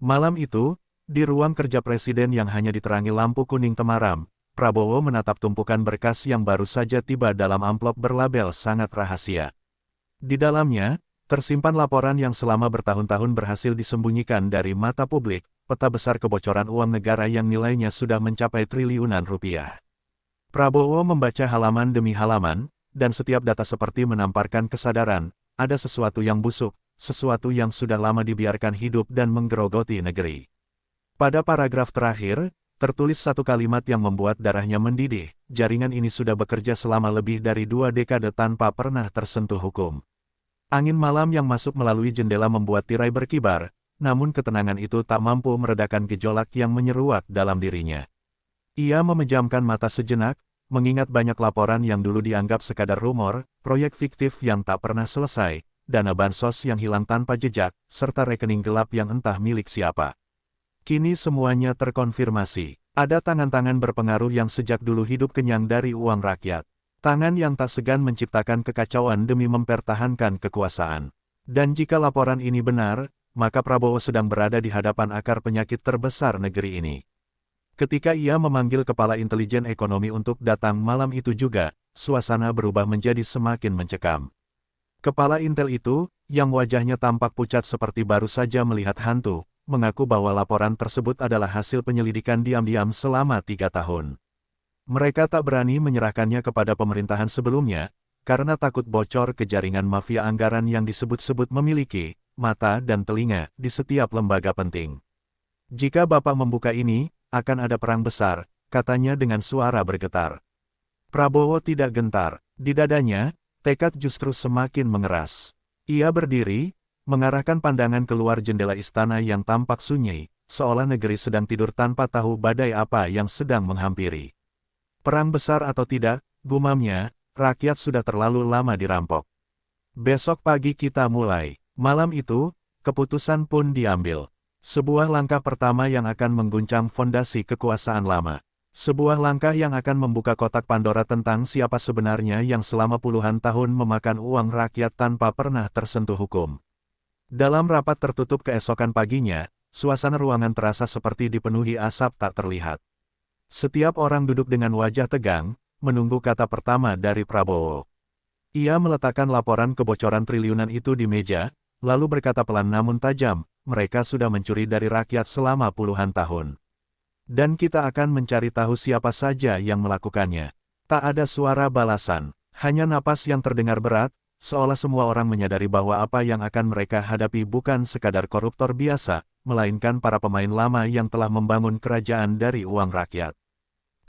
Malam itu, di ruang kerja presiden yang hanya diterangi lampu kuning temaram, Prabowo menatap tumpukan berkas yang baru saja tiba dalam amplop berlabel sangat rahasia. Di dalamnya, tersimpan laporan yang selama bertahun-tahun berhasil disembunyikan dari mata publik, peta besar kebocoran uang negara yang nilainya sudah mencapai triliunan rupiah. Prabowo membaca halaman demi halaman, dan setiap data seperti menamparkan kesadaran, ada sesuatu yang busuk, sesuatu yang sudah lama dibiarkan hidup dan menggerogoti negeri. Pada paragraf terakhir, tertulis satu kalimat yang membuat darahnya mendidih, jaringan ini sudah bekerja selama lebih dari 2 dekade tanpa pernah tersentuh hukum. Angin malam yang masuk melalui jendela membuat tirai berkibar, namun ketenangan itu tak mampu meredakan gejolak yang menyeruak dalam dirinya. Ia memejamkan mata sejenak, mengingat banyak laporan yang dulu dianggap sekadar rumor, proyek fiktif yang tak pernah selesai, dana bansos yang hilang tanpa jejak, serta rekening gelap yang entah milik siapa. Kini semuanya terkonfirmasi. Ada tangan-tangan berpengaruh yang sejak dulu hidup kenyang dari uang rakyat. Tangan yang tak segan menciptakan kekacauan demi mempertahankan kekuasaan. Dan jika laporan ini benar, maka Prabowo sedang berada di hadapan akar penyakit terbesar negeri ini. Ketika ia memanggil kepala intelijen ekonomi untuk datang malam itu juga, suasana berubah menjadi semakin mencekam. Kepala Intel itu, yang wajahnya tampak pucat seperti baru saja melihat hantu, mengaku bahwa laporan tersebut adalah hasil penyelidikan diam-diam selama 3 tahun. Mereka tak berani menyerahkannya kepada pemerintahan sebelumnya, karena takut bocor ke jaringan mafia anggaran yang disebut-sebut memiliki mata dan telinga di setiap lembaga penting. Jika Bapak membuka ini, akan ada perang besar, katanya dengan suara bergetar. Prabowo tidak gentar, di dadanya, tekad justru semakin mengeras. Ia berdiri, mengarahkan pandangan keluar jendela istana yang tampak sunyi, seolah negeri sedang tidur tanpa tahu badai apa yang sedang menghampiri. Perang besar atau tidak, gumamnya, rakyat sudah terlalu lama dirampok. Besok pagi kita mulai. Malam itu, keputusan pun diambil. Sebuah langkah pertama yang akan mengguncang fondasi kekuasaan lama. Sebuah langkah yang akan membuka kotak Pandora tentang siapa sebenarnya yang selama puluhan tahun memakan uang rakyat tanpa pernah tersentuh hukum. Dalam rapat tertutup keesokan paginya, suasana ruangan terasa seperti dipenuhi asap tak terlihat. Setiap orang duduk dengan wajah tegang, menunggu kata pertama dari Prabowo. Ia meletakkan laporan kebocoran triliunan itu di meja, lalu berkata pelan namun tajam, mereka sudah mencuri dari rakyat selama puluhan tahun. Dan kita akan mencari tahu siapa saja yang melakukannya. Tak ada suara balasan, hanya napas yang terdengar berat, seolah semua orang menyadari bahwa apa yang akan mereka hadapi bukan sekadar koruptor biasa, melainkan para pemain lama yang telah membangun kerajaan dari uang rakyat.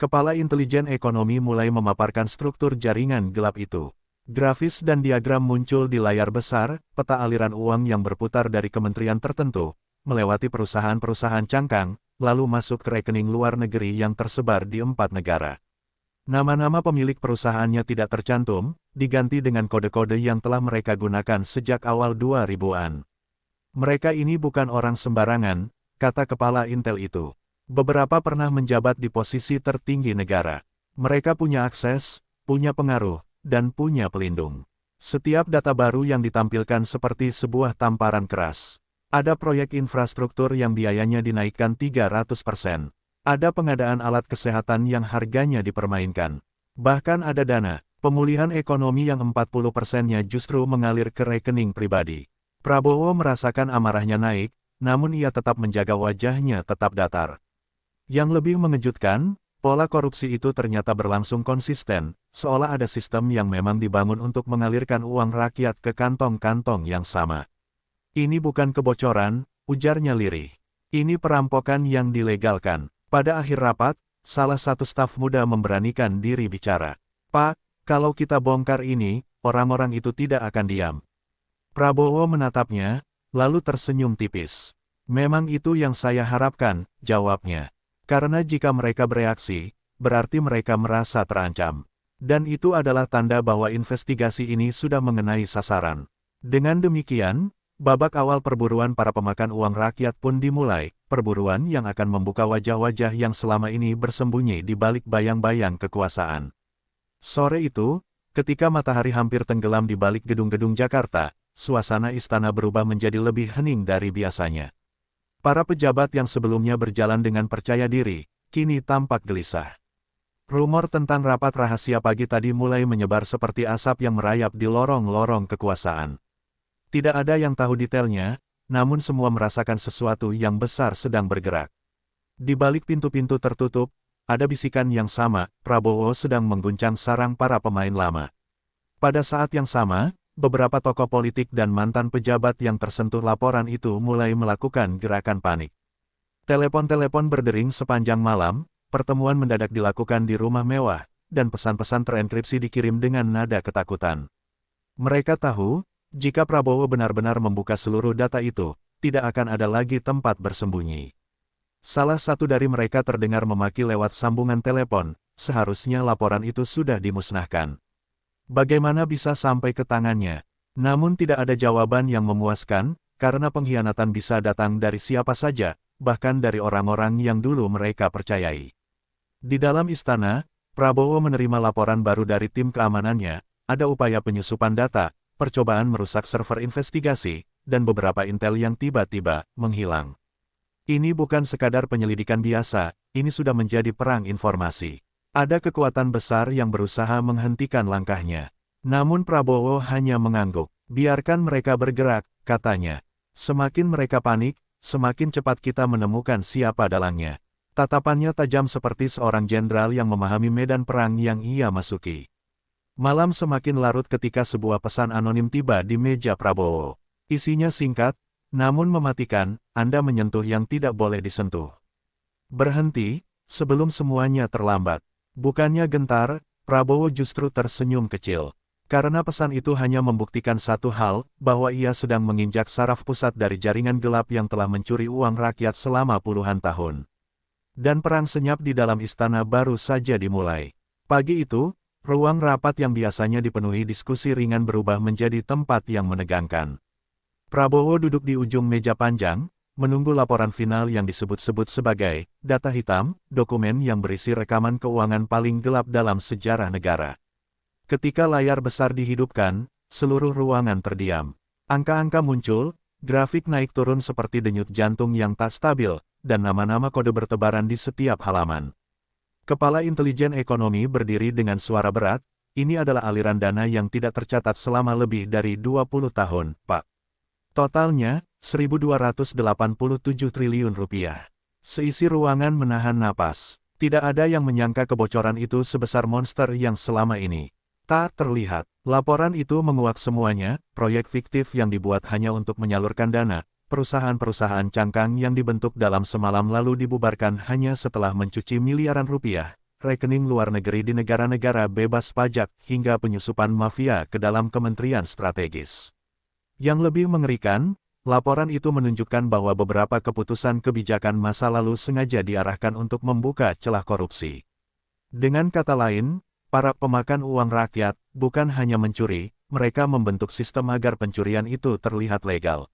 Kepala intelijen ekonomi mulai memaparkan struktur jaringan gelap itu. Grafis dan diagram muncul di layar besar, peta aliran uang yang berputar dari kementerian tertentu, melewati perusahaan-perusahaan cangkang, lalu masuk ke rekening luar negeri yang tersebar di 4 negara. Nama-nama pemilik perusahaannya tidak tercantum, diganti dengan kode-kode yang telah mereka gunakan sejak awal 2000-an. Mereka ini bukan orang sembarangan, kata kepala Intel itu. Beberapa pernah menjabat di posisi tertinggi negara. Mereka punya akses, punya pengaruh, dan punya pelindung. Setiap data baru yang ditampilkan seperti sebuah tamparan keras. Ada proyek infrastruktur yang biayanya dinaikkan 300%. Ada pengadaan alat kesehatan yang harganya dipermainkan. Bahkan ada dana pemulihan ekonomi yang 40%-nya justru mengalir ke rekening pribadi. Prabowo merasakan amarahnya naik, namun ia tetap menjaga wajahnya tetap datar. Yang lebih mengejutkan, pola korupsi itu ternyata berlangsung konsisten, seolah ada sistem yang memang dibangun untuk mengalirkan uang rakyat ke kantong-kantong yang sama. Ini bukan kebocoran, ujarnya lirih. Ini perampokan yang dilegalkan. Pada akhir rapat, salah satu staf muda memberanikan diri bicara. Pak, kalau kita bongkar ini, orang-orang itu tidak akan diam. Prabowo menatapnya, lalu tersenyum tipis. Memang itu yang saya harapkan, jawabnya. Karena jika mereka bereaksi, berarti mereka merasa terancam. Dan itu adalah tanda bahwa investigasi ini sudah mengenai sasaran. Dengan demikian, babak awal perburuan para pemakan uang rakyat pun dimulai, perburuan yang akan membuka wajah-wajah yang selama ini bersembunyi di balik bayang-bayang kekuasaan. Sore itu, ketika matahari hampir tenggelam di balik gedung-gedung Jakarta, suasana istana berubah menjadi lebih hening dari biasanya. Para pejabat yang sebelumnya berjalan dengan percaya diri, kini tampak gelisah. Rumor tentang rapat rahasia pagi tadi mulai menyebar seperti asap yang merayap di lorong-lorong kekuasaan. Tidak ada yang tahu detailnya, namun semua merasakan sesuatu yang besar sedang bergerak. Di balik pintu-pintu tertutup, ada bisikan yang sama, Prabowo sedang mengguncang sarang para pemain lama. Pada saat yang sama, beberapa tokoh politik dan mantan pejabat yang tersentuh laporan itu mulai melakukan gerakan panik. Telepon-telepon berdering sepanjang malam, pertemuan mendadak dilakukan di rumah mewah, dan pesan-pesan terenkripsi dikirim dengan nada ketakutan. Mereka tahu, jika Prabowo benar-benar membuka seluruh data itu, tidak akan ada lagi tempat bersembunyi. Salah satu dari mereka terdengar memaki lewat sambungan telepon, seharusnya laporan itu sudah dimusnahkan. Bagaimana bisa sampai ke tangannya? Namun tidak ada jawaban yang memuaskan, karena pengkhianatan bisa datang dari siapa saja, bahkan dari orang-orang yang dulu mereka percayai. Di dalam istana, Prabowo menerima laporan baru dari tim keamanannya, ada upaya penyusupan data, percobaan merusak server investigasi, dan beberapa intel yang tiba-tiba menghilang. Ini bukan sekadar penyelidikan biasa, ini sudah menjadi perang informasi. Ada kekuatan besar yang berusaha menghentikan langkahnya. Namun Prabowo hanya mengangguk. Biarkan mereka bergerak, katanya. Semakin mereka panik, semakin cepat kita menemukan siapa dalangnya. Tatapannya tajam seperti seorang jenderal yang memahami medan perang yang ia masuki. Malam semakin larut ketika sebuah pesan anonim tiba di meja Prabowo. Isinya singkat, namun mematikan, Anda menyentuh yang tidak boleh disentuh. Berhenti, sebelum semuanya terlambat. Bukannya gentar, Prabowo justru tersenyum kecil. Karena pesan itu hanya membuktikan satu hal, bahwa ia sedang menginjak saraf pusat dari jaringan gelap yang telah mencuri uang rakyat selama puluhan tahun. Dan perang senyap di dalam istana baru saja dimulai. Pagi itu, ruang rapat yang biasanya dipenuhi diskusi ringan berubah menjadi tempat yang menegangkan. Prabowo duduk di ujung meja panjang, menunggu laporan final yang disebut-sebut sebagai data hitam, dokumen yang berisi rekaman keuangan paling gelap dalam sejarah negara. Ketika layar besar dihidupkan, seluruh ruangan terdiam. Angka-angka muncul, grafik naik turun seperti denyut jantung yang tak stabil, dan nama-nama kode bertebaran di setiap halaman. Kepala Intelijen Ekonomi berdiri dengan suara berat, ini adalah aliran dana yang tidak tercatat selama lebih dari 20 tahun, Pak. Totalnya, 1.287 triliun rupiah. Seisi ruangan menahan napas. Tidak ada yang menyangka kebocoran itu sebesar monster yang selama ini tak terlihat. Laporan itu menguak semuanya, proyek fiktif yang dibuat hanya untuk menyalurkan dana, perusahaan-perusahaan cangkang yang dibentuk dalam semalam lalu dibubarkan hanya setelah mencuci miliaran rupiah, rekening luar negeri di negara-negara bebas pajak, hingga penyusupan mafia ke dalam kementerian strategis. Yang lebih mengerikan, laporan itu menunjukkan bahwa beberapa keputusan kebijakan masa lalu sengaja diarahkan untuk membuka celah korupsi. Dengan kata lain, para pemakan uang rakyat bukan hanya mencuri, mereka membentuk sistem agar pencurian itu terlihat legal.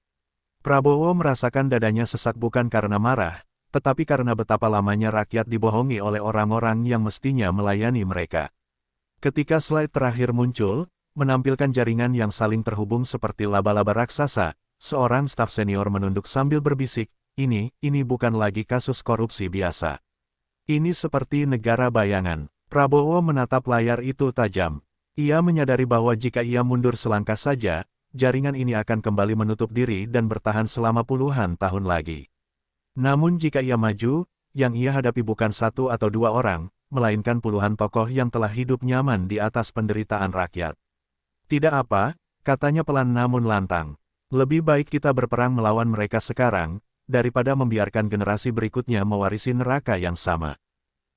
Prabowo merasakan dadanya sesak bukan karena marah, tetapi karena betapa lamanya rakyat dibohongi oleh orang-orang yang mestinya melayani mereka. Ketika slide terakhir muncul, menampilkan jaringan yang saling terhubung seperti laba-laba raksasa, seorang staf senior menunduk sambil berbisik, ini bukan lagi kasus korupsi biasa. Ini seperti negara bayangan. Prabowo menatap layar itu tajam. Ia menyadari bahwa jika ia mundur selangkah saja, jaringan ini akan kembali menutup diri dan bertahan selama puluhan tahun lagi. Namun jika ia maju, yang ia hadapi bukan satu atau dua orang, melainkan puluhan tokoh yang telah hidup nyaman di atas penderitaan rakyat. Tidak apa, katanya pelan namun lantang. Lebih baik kita berperang melawan mereka sekarang, daripada membiarkan generasi berikutnya mewarisi neraka yang sama.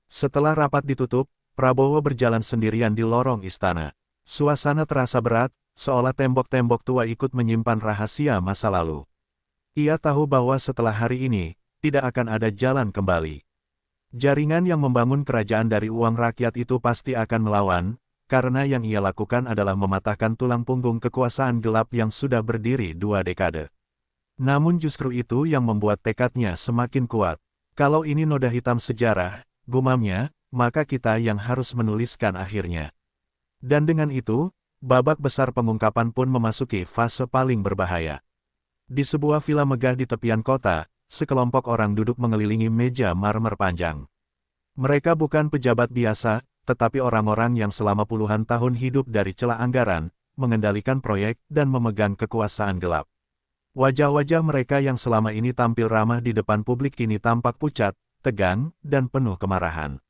Setelah rapat ditutup, Prabowo berjalan sendirian di lorong istana. Suasana terasa berat, seolah tembok-tembok tua ikut menyimpan rahasia masa lalu. Ia tahu bahwa setelah hari ini, tidak akan ada jalan kembali. Jaringan yang membangun kerajaan dari uang rakyat itu pasti akan melawan, karena yang ia lakukan adalah mematahkan tulang punggung kekuasaan gelap yang sudah berdiri 2 dekade. Namun justru itu yang membuat tekadnya semakin kuat. Kalau ini noda hitam sejarah, gumamnya, maka kita yang harus menuliskan akhirnya. Dan dengan itu, babak besar pengungkapan pun memasuki fase paling berbahaya. Di sebuah villa megah di tepian kota, sekelompok orang duduk mengelilingi meja marmer panjang. Mereka bukan pejabat biasa, tetapi orang-orang yang selama puluhan tahun hidup dari celah anggaran, mengendalikan proyek dan memegang kekuasaan gelap. Wajah-wajah mereka yang selama ini tampil ramah di depan publik kini tampak pucat, tegang, dan penuh kemarahan.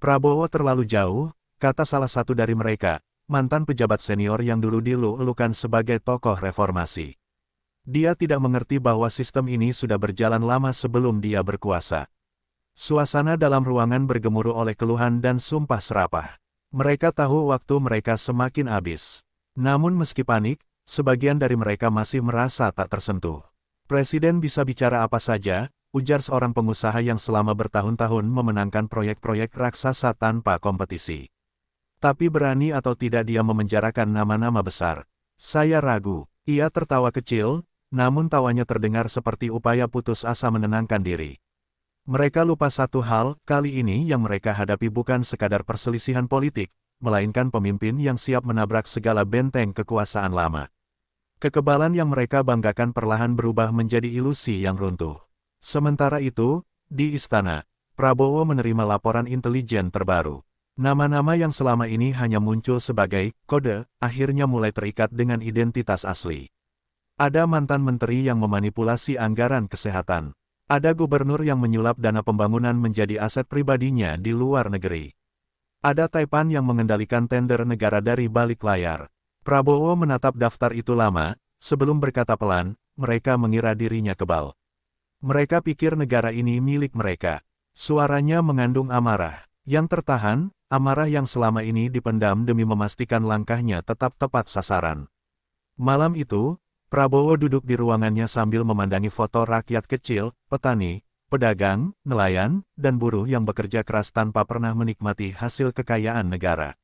Prabowo terlalu jauh, kata salah satu dari mereka, mantan pejabat senior yang dulu dielu-elukan sebagai tokoh reformasi. Dia tidak mengerti bahwa sistem ini sudah berjalan lama sebelum dia berkuasa. Suasana dalam ruangan bergemuruh oleh keluhan dan sumpah serapah. Mereka tahu waktu mereka semakin habis. Namun meski panik, sebagian dari mereka masih merasa tak tersentuh. Presiden bisa bicara apa saja, ujar seorang pengusaha yang selama bertahun-tahun memenangkan proyek-proyek raksasa tanpa kompetisi. Tapi berani atau tidak dia memenjarakan nama-nama besar. Saya ragu. Ia tertawa kecil, namun tawanya terdengar seperti upaya putus asa menenangkan diri. Mereka lupa satu hal, kali ini yang mereka hadapi bukan sekadar perselisihan politik, melainkan pemimpin yang siap menabrak segala benteng kekuasaan lama. Kekebalan yang mereka banggakan perlahan berubah menjadi ilusi yang runtuh. Sementara itu, di istana, Prabowo menerima laporan intelijen terbaru. Nama-nama yang selama ini hanya muncul sebagai kode, akhirnya mulai terikat dengan identitas asli. Ada mantan menteri yang memanipulasi anggaran kesehatan. Ada gubernur yang menyulap dana pembangunan menjadi aset pribadinya di luar negeri. Ada Taipan yang mengendalikan tender negara dari balik layar. Prabowo menatap daftar itu lama, sebelum berkata pelan, mereka mengira dirinya kebal. Mereka pikir negara ini milik mereka. Suaranya mengandung amarah. Yang tertahan, amarah yang selama ini dipendam demi memastikan langkahnya tetap tepat sasaran. Malam itu, Prabowo duduk di ruangannya sambil memandangi foto rakyat kecil, petani, pedagang, nelayan, dan buruh yang bekerja keras tanpa pernah menikmati hasil kekayaan negara.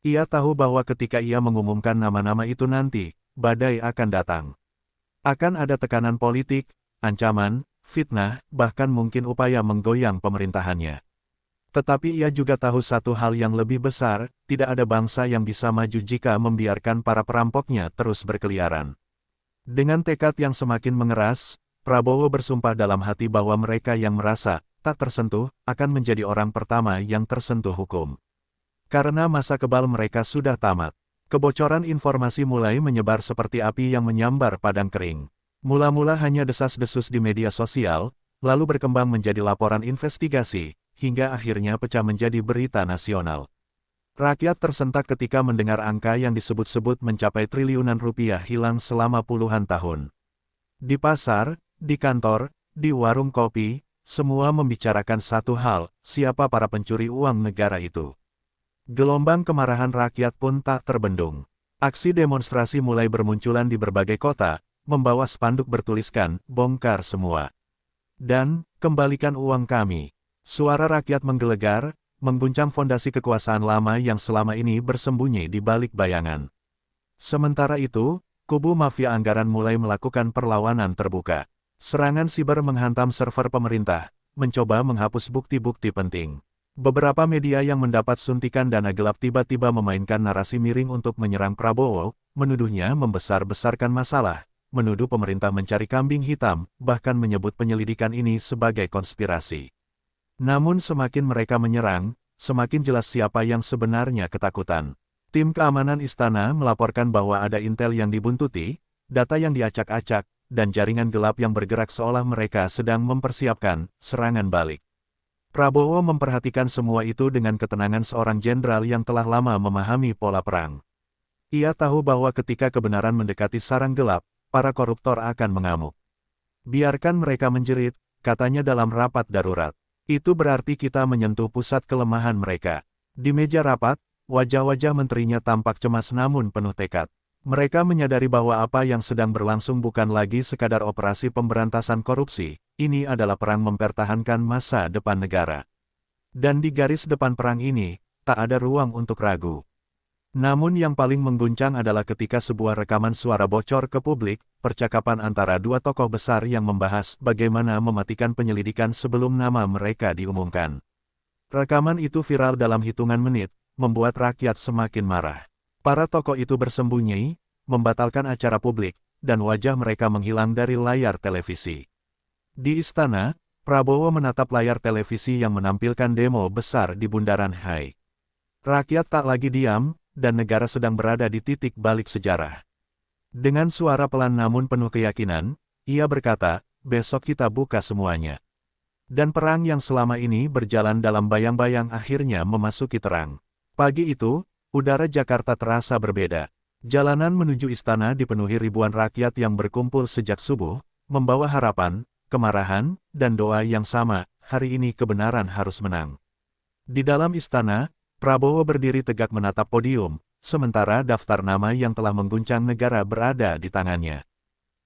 Ia tahu bahwa ketika ia mengumumkan nama-nama itu nanti, badai akan datang. Akan ada tekanan politik, ancaman, fitnah, bahkan mungkin upaya menggoyang pemerintahannya. Tetapi ia juga tahu satu hal yang lebih besar, tidak ada bangsa yang bisa maju jika membiarkan para perampoknya terus berkeliaran. Dengan tekad yang semakin mengeras, Prabowo bersumpah dalam hati bahwa mereka yang merasa tak tersentuh, akan menjadi orang pertama yang tersentuh hukum. Karena masa kebal mereka sudah tamat. Kebocoran informasi mulai menyebar seperti api yang menyambar padang kering. Mula-mula hanya desas-desus di media sosial, lalu berkembang menjadi laporan investigasi, hingga akhirnya pecah menjadi berita nasional. Rakyat tersentak ketika mendengar angka yang disebut-sebut mencapai triliunan rupiah hilang selama puluhan tahun. Di pasar, di kantor, di warung kopi, semua membicarakan satu hal, siapa para pencuri uang negara itu. Gelombang kemarahan rakyat pun tak terbendung. Aksi demonstrasi mulai bermunculan di berbagai kota, membawa spanduk bertuliskan, bongkar semua. Dan, kembalikan uang kami. Suara rakyat menggelegar, mengguncang fondasi kekuasaan lama yang selama ini bersembunyi di balik bayangan. Sementara itu, kubu mafia anggaran mulai melakukan perlawanan terbuka. Serangan siber menghantam server pemerintah, mencoba menghapus bukti-bukti penting. Beberapa media yang mendapat suntikan dana gelap tiba-tiba memainkan narasi miring untuk menyerang Prabowo, menuduhnya membesar-besarkan masalah, menuduh pemerintah mencari kambing hitam, bahkan menyebut penyelidikan ini sebagai konspirasi. Namun semakin mereka menyerang, semakin jelas siapa yang sebenarnya ketakutan. Tim keamanan istana melaporkan bahwa ada intel yang dibuntuti, data yang diacak-acak, dan jaringan gelap yang bergerak seolah mereka sedang mempersiapkan serangan balik. Prabowo memperhatikan semua itu dengan ketenangan seorang jenderal yang telah lama memahami pola perang. Ia tahu bahwa ketika kebenaran mendekati sarang gelap, para koruptor akan mengamuk. Biarkan mereka menjerit, katanya dalam rapat darurat. Itu berarti kita menyentuh pusat kelemahan mereka. Di meja rapat, wajah-wajah menterinya tampak cemas namun penuh tekad. Mereka menyadari bahwa apa yang sedang berlangsung bukan lagi sekadar operasi pemberantasan korupsi, ini adalah perang mempertahankan masa depan negara. Dan di garis depan perang ini, tak ada ruang untuk ragu. Namun yang paling mengguncang adalah ketika sebuah rekaman suara bocor ke publik, percakapan antara dua tokoh besar yang membahas bagaimana mematikan penyelidikan sebelum nama mereka diumumkan. Rekaman itu viral dalam hitungan menit, membuat rakyat semakin marah. Para tokoh itu bersembunyi, membatalkan acara publik, dan wajah mereka menghilang dari layar televisi. Di istana, Prabowo menatap layar televisi yang menampilkan demo besar di Bundaran HI. Rakyat tak lagi diam, dan negara sedang berada di titik balik sejarah. Dengan suara pelan namun penuh keyakinan, ia berkata, besok kita buka semuanya. Dan perang yang selama ini berjalan dalam bayang-bayang akhirnya memasuki terang. Pagi itu, udara Jakarta terasa berbeda. Jalanan menuju istana dipenuhi ribuan rakyat yang berkumpul sejak subuh, membawa harapan, kemarahan, dan doa yang sama, hari ini kebenaran harus menang. Di dalam istana, Prabowo berdiri tegak menatap podium, sementara daftar nama yang telah mengguncang negara berada di tangannya.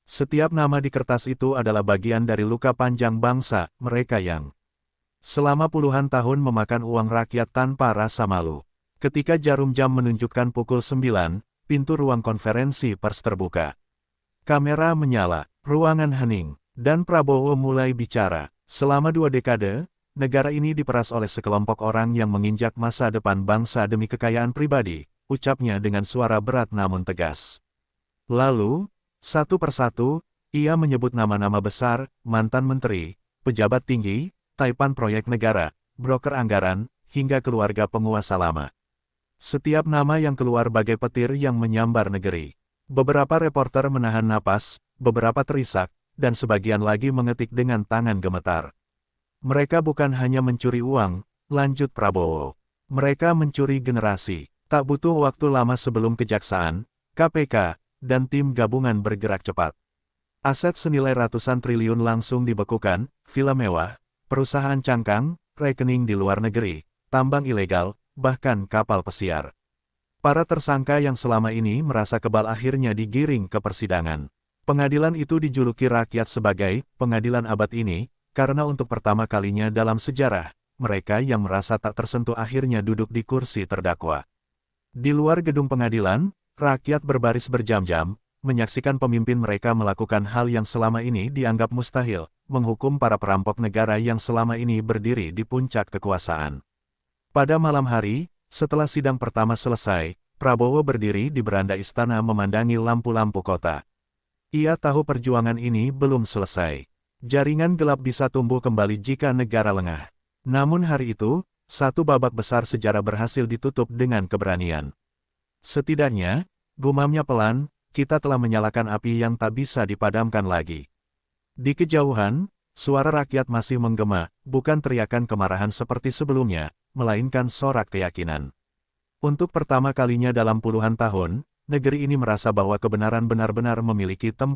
Setiap nama di kertas itu adalah bagian dari luka panjang bangsa, mereka yang selama puluhan tahun memakan uang rakyat tanpa rasa malu. Ketika jarum jam menunjukkan pukul 9, pintu ruang konferensi pers terbuka. Kamera menyala, ruangan hening, dan Prabowo mulai bicara. Selama 2 dekade, negara ini diperas oleh sekelompok orang yang menginjak masa depan bangsa demi kekayaan pribadi, ucapnya dengan suara berat namun tegas. Lalu, satu persatu, ia menyebut nama-nama besar, mantan menteri, pejabat tinggi, taipan proyek negara, broker anggaran, hingga keluarga penguasa lama. Setiap nama yang keluar bagai petir yang menyambar negeri. Beberapa reporter menahan napas, beberapa terisak, dan sebagian lagi mengetik dengan tangan gemetar. Mereka bukan hanya mencuri uang, lanjut Prabowo. Mereka mencuri generasi. Tak butuh waktu lama sebelum kejaksaan, KPK, dan tim gabungan bergerak cepat. Aset senilai ratusan triliun langsung dibekukan, villa mewah, perusahaan cangkang, rekening di luar negeri, tambang ilegal, bahkan kapal pesiar. Para tersangka yang selama ini merasa kebal akhirnya digiring ke persidangan. Pengadilan itu dijuluki rakyat sebagai pengadilan abad ini, karena untuk pertama kalinya dalam sejarah, mereka yang merasa tak tersentuh akhirnya duduk di kursi terdakwa. Di luar gedung pengadilan, rakyat berbaris berjam-jam, menyaksikan pemimpin mereka melakukan hal yang selama ini dianggap mustahil, menghukum para perampok negara yang selama ini berdiri di puncak kekuasaan. Pada malam hari, setelah sidang pertama selesai, Prabowo berdiri di beranda istana memandangi lampu-lampu kota. Ia tahu perjuangan ini belum selesai. Jaringan gelap bisa tumbuh kembali jika negara lengah. Namun hari itu, satu babak besar sejarah berhasil ditutup dengan keberanian. Setidaknya, gumamnya pelan, kita telah menyalakan api yang tak bisa dipadamkan lagi. Di kejauhan, suara rakyat masih menggema, bukan teriakan kemarahan seperti sebelumnya, melainkan sorak keyakinan. Untuk pertama kalinya dalam puluhan tahun, negeri ini merasa bahwa kebenaran benar-benar memiliki tempat